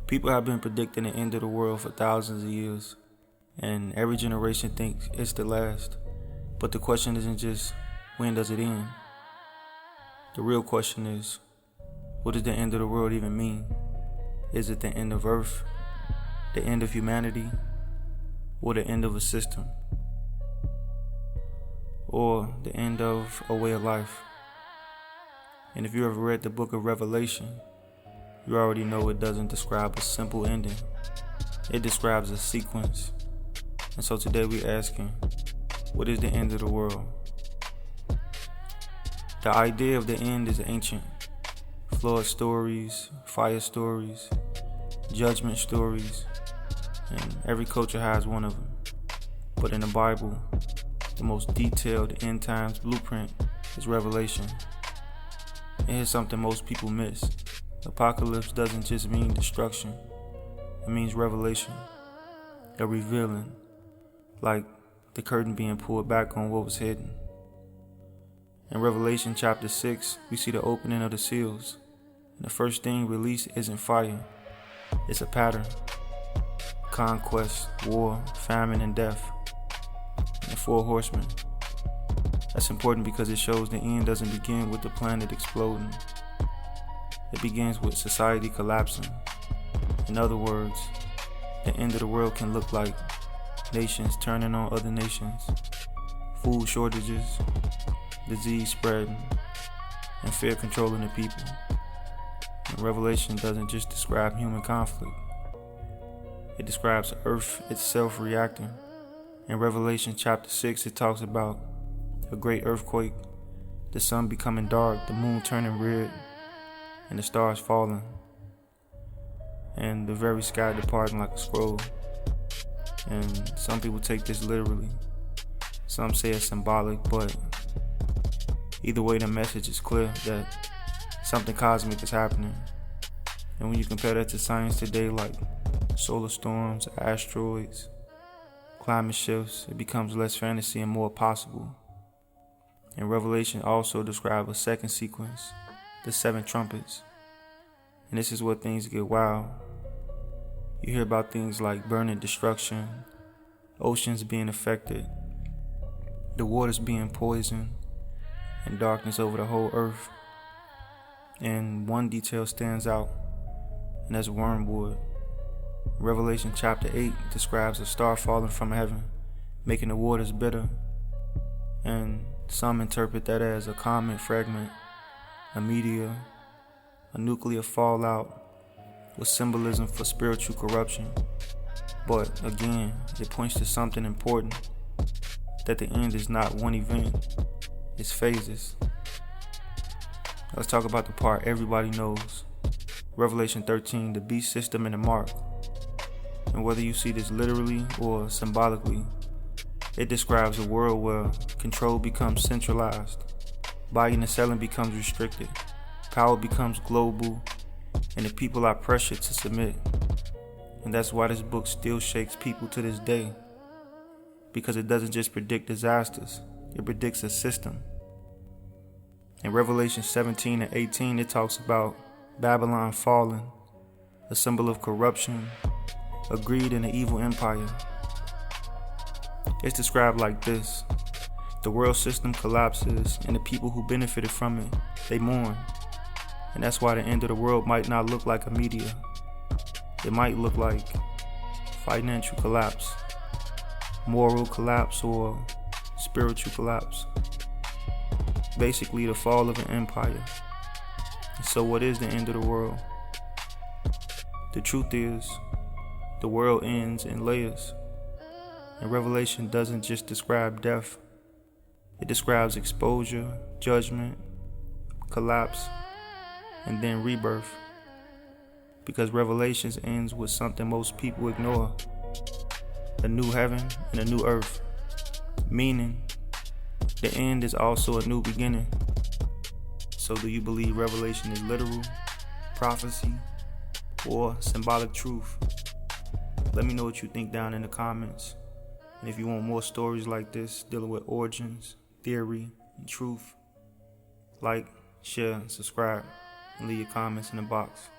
People have been predicting the end of the world for thousands of years, and every generation thinks it's the last. But the question isn't just, when does it end? The real question is, what does the end of the world even mean? Is it the end of Earth, the end of humanity, or the end of a system? Or the end of a way of life? And if you ever read the book of Revelation, you already know it doesn't describe a simple ending. It describes a sequence. And so today we're asking, what is the end of the world? The idea of the end is ancient. Flood stories, fire stories, judgment stories, and every culture has one of them. But in the Bible, the most detailed end times blueprint is Revelation. And here's something most people miss. Apocalypse doesn't just mean destruction. It means revelation, a revealing, like the curtain being pulled back on what was hidden. In Revelation chapter 6, we see the opening of the seals. And the first thing released isn't fire, it's a pattern. Conquest, war, famine, and death. And the Four Horsemen. That's important because it shows the end doesn't begin with the planet exploding. It begins with society collapsing. In other words, the end of the world can look like nations turning on other nations, food shortages, disease spreading, and fear controlling the people. And Revelation doesn't just describe human conflict. It describes Earth itself reacting. In Revelation chapter 6, it talks about a great earthquake, the sun becoming dark, the moon turning red, and the stars falling, and the very sky departing like a scroll. And some people take this literally. Some say it's symbolic, but either way the message is clear that something cosmic is happening. And when you compare that to science today, like solar storms, asteroids, climate shifts, it becomes less fantasy and more possible. And Revelation also describes a second sequence, the Seven Trumpets. And this is where things get wild. You hear about things like burning destruction, oceans being affected, the waters being poisoned, and darkness over the whole earth. And one detail stands out, and that's Wormwood. Revelation chapter 8 describes a star falling from heaven, making the waters bitter. And some interpret that as a comet fragment, a meteor, a nuclear fallout with symbolism for spiritual corruption. But again, it points to something important, that the end is not one event, it's phases. Let's talk about the part everybody knows. Revelation 13, the beast system and the mark. And whether you see this literally or symbolically, it describes a world where control becomes centralized, buying and selling becomes restricted, power becomes global, and the people are pressured to submit. And that's why this book still shakes people to this day, because it doesn't just predict disasters, it predicts a system. In Revelation 17 and 18, it talks about Babylon falling, a symbol of corruption, a greed, and an evil empire. It's described like this: the world system collapses, and the people who benefited from it, they mourn. And that's why the end of the world might not look like a meteor. It might look like financial collapse, moral collapse, or spiritual collapse. Basically, the fall of an empire. So what is the end of the world? The truth is, the world ends in layers. And Revelation doesn't just describe death. It describes exposure, judgment, collapse, and then rebirth. Because Revelation ends with something most people ignore: a new heaven and a new earth. Meaning, the end is also a new beginning. So do you believe Revelation is literal, prophecy, or symbolic truth? Let me know what you think down in the comments. And if you want more stories like this dealing with origins, theory, and truth, like, share, subscribe, and leave your comments in the box.